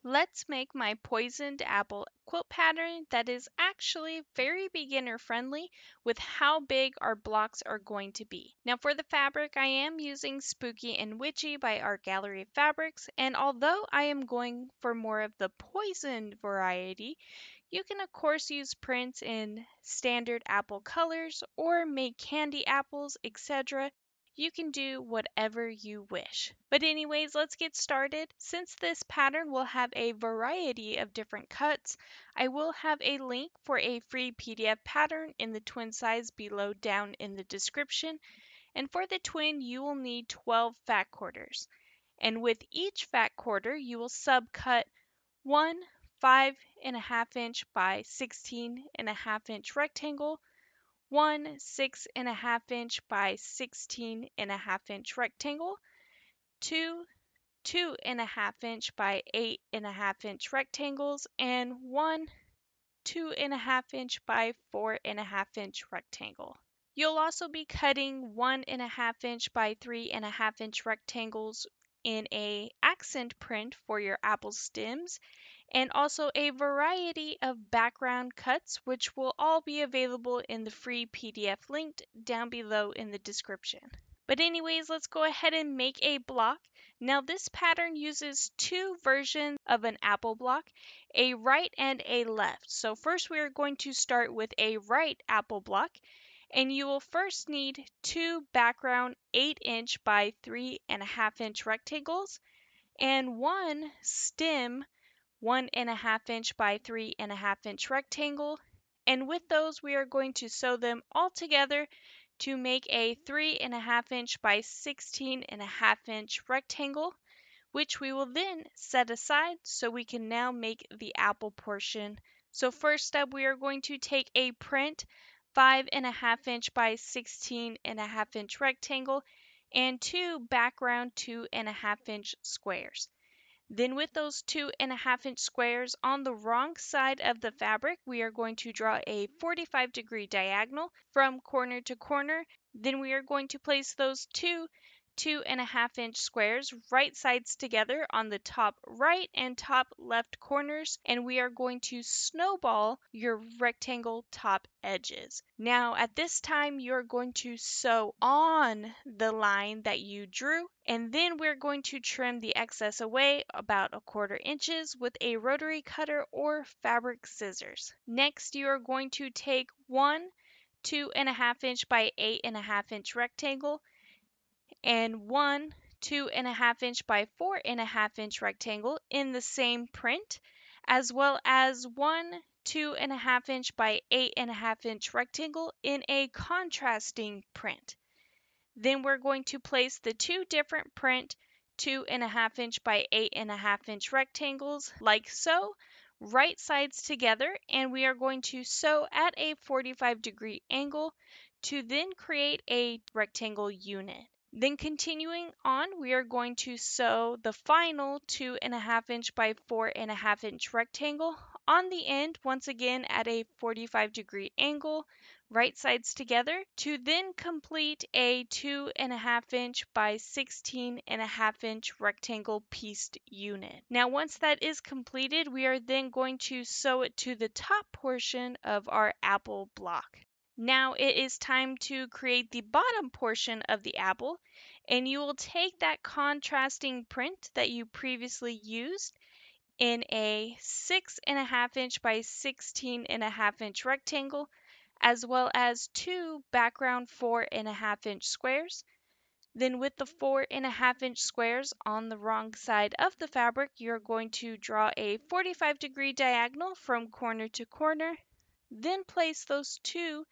Let's make my poisoned apple quilt pattern that is actually very beginner friendly with how big our blocks are going to be. Now for the fabric, I am using Spooky and Witchy by Art Gallery Fabrics, and although I am going for more of the poisoned variety, you can of course use prints in standard apple colors or make candy apples, etc. You can do whatever you wish. But anyways, let's get started. Since this pattern will have a variety of different cuts, I will have a link for a free PDF pattern in the twin size below down in the description. And for the twin, you will need 12 fat quarters. And with each fat quarter, you will subcut one 5.5 inch by 16.5 inch rectangle, one 6.5 inch by 16.5 inch rectangle, two 2.5 inch by 8.5 inch rectangles, and one 2.5 inch by 4.5 inch rectangle. You'll also be cutting 1.5 inch by 3.5 inch rectangles in a accent print for your apple stems, and also a variety of background cuts, which will all be available in the free PDF linked down below in the description. But anyways, let's go ahead and make a block. Now this pattern uses two versions of an apple block, a right and a left. So first we are going to start with a right apple block, and you will first need two background 8-inch by 3.5 inch rectangles and one stem 1.5 inch by 3.5 inch rectangle, and with those we are going to sew them all together to make a 3.5 inch by 16.5 inch rectangle, which we will then set aside so we can now make the apple portion. So first up, we are going to take a print 5.5 inch by 16.5 inch rectangle and two background 2.5 inch squares. Then with those 2.5 inch squares on the wrong side of the fabric, we are going to draw a 45-degree diagonal from corner to corner. Then we are going to place those two 2.5 inch squares right sides together on the top right and top left corners, and we are going to snowball your rectangle top edges. Now at this time you're going to sew on the line that you drew, and then we're going to trim the excess away about 1/4 inches with a rotary cutter or fabric scissors. Next you are going to take one 2.5 inch by 8.5 inch rectangle and one 2.5 inch by 4.5 inch rectangle in the same print, as well as one 2.5 inch by 8.5 inch rectangle in a contrasting print. Then we're going to place the two different print 2.5 inch by 8.5 inch rectangles like so, right sides together, and we are going to sew at a 45-degree angle to then create a rectangle unit. Then continuing on, we are going to sew the final 2.5 inch by 4.5 inch rectangle on the end, once again at a 45-degree angle, right sides together, to then complete a 2.5 inch by 16.5 inch rectangle pieced unit. Now once that is completed, we are then going to sew it to the top portion of our apple block. Now it is time to create the bottom portion of the apple, and you will take that contrasting print that you previously used in a 6.5 inch by 16.5 inch rectangle, as well as two background 4.5 inch squares. Then with the 4.5 inch squares on the wrong side of the fabric, you're going to draw a 45-degree diagonal from corner to corner. Then place those two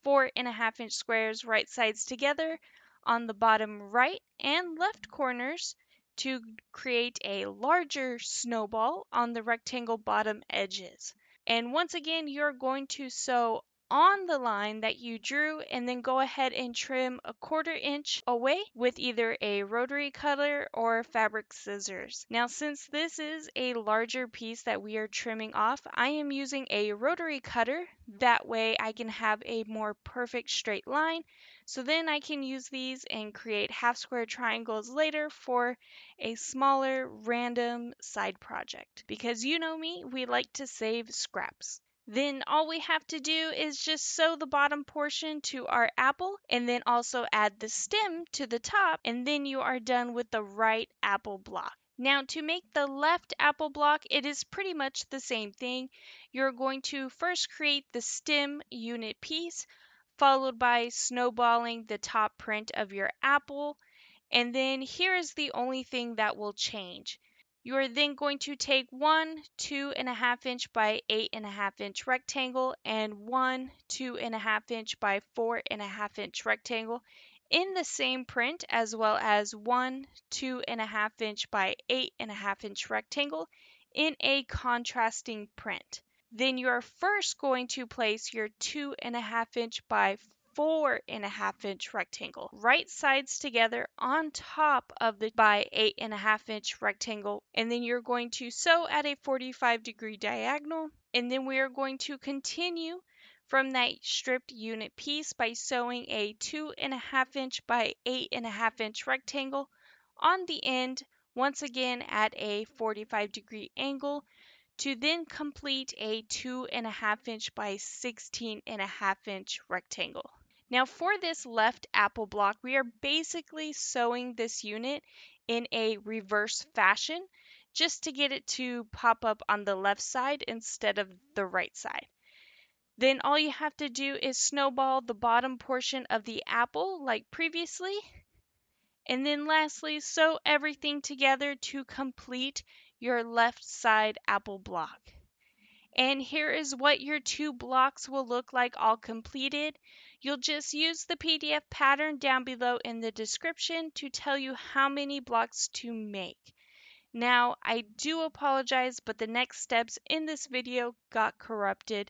4.5 inch squares right sides together on the bottom right and left corners to create a larger snowball on the rectangle bottom edges. And once again, you're going to sew on the line that you drew and then go ahead and trim a 1/4 inch away with either a rotary cutter or fabric scissors. Now, since this is a larger piece that we are trimming off, I am using a rotary cutter. That way I can have a more perfect straight line. So then I can use these and create half square triangles later for a smaller random side project. Because you know me, we like to save scraps. Then all we have to do is just sew the bottom portion to our apple and then also add the stem to the top, and then you are done with the right apple block. Now, to make the left apple block, it is pretty much the same thing. You're going to first create the stem unit piece, followed by snowballing the top print of your apple. And then here is the only thing that will change. You are then going to take one 2.5 inch by 8.5 inch rectangle and one 2.5 inch by 4.5 inch rectangle in the same print, as well as one 2.5 inch by 8.5 inch rectangle in a contrasting print. Then you are first going to place your 2.5 inch by 4.5 inch rectangle, right sides together on top of the by 8.5 inch rectangle, and then you're going to sew at a 45-degree diagonal, and then we are going to continue from that stripped unit piece by sewing a 2.5 inch by 8.5 inch rectangle on the end, once again at a 45-degree angle, to then complete a 2.5 inch by 16.5 inch rectangle. Now for this left apple block, we are basically sewing this unit in a reverse fashion just to get it to pop up on the left side instead of the right side. Then all you have to do is snowball the bottom portion of the apple like previously. And then lastly, sew everything together to complete your left side apple block. And here is what your 2 blocks will look like all completed. You'll just use the PDF pattern down below in the description to tell you how many blocks to make. Now, I do apologize, but the next steps in this video got corrupted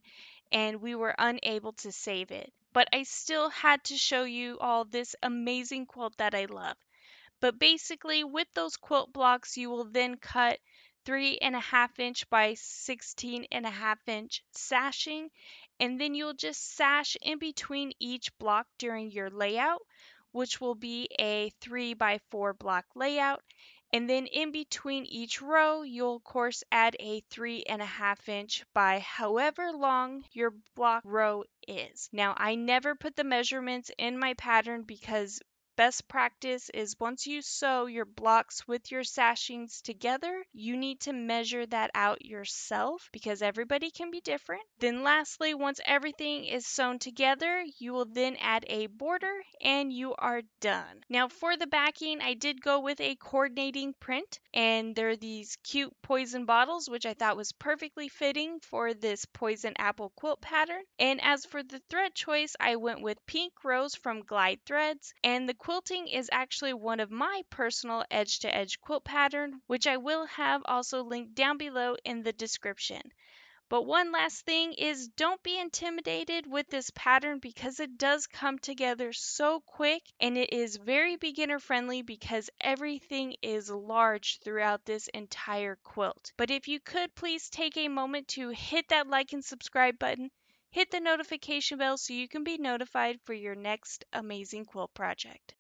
and we were unable to save it. But I still had to show you all this amazing quilt that I love. But basically, with those quilt blocks, you will then cut 3.5 inch by 16.5 inch sashing, and then you'll just sash in between each block during your layout, which will be a 3 by 4 block layout. And then in between each row, you'll of course add a 3.5 inch by however long your block row is. Now, I never put the measurements in my pattern because best practice is once you sew your blocks with your sashings together, you need to measure that out yourself because everybody can be different. Then lastly, once everything is sewn together, you will then add a border and you are done. Now for the backing, I did go with a coordinating print, and there are these cute poison bottles which I thought was perfectly fitting for this poison apple quilt pattern. And as for the thread choice, I went with pink rose from Glide Threads, and the quilting is actually one of my personal edge-to-edge quilt pattern, which I will have also linked down below in the description. But one last thing is, don't be intimidated with this pattern because it does come together so quick, and it is very beginner friendly because everything is large throughout this entire quilt. But if you could please take a moment to hit that like and subscribe button, hit the notification bell so you can be notified for your next amazing quilt project.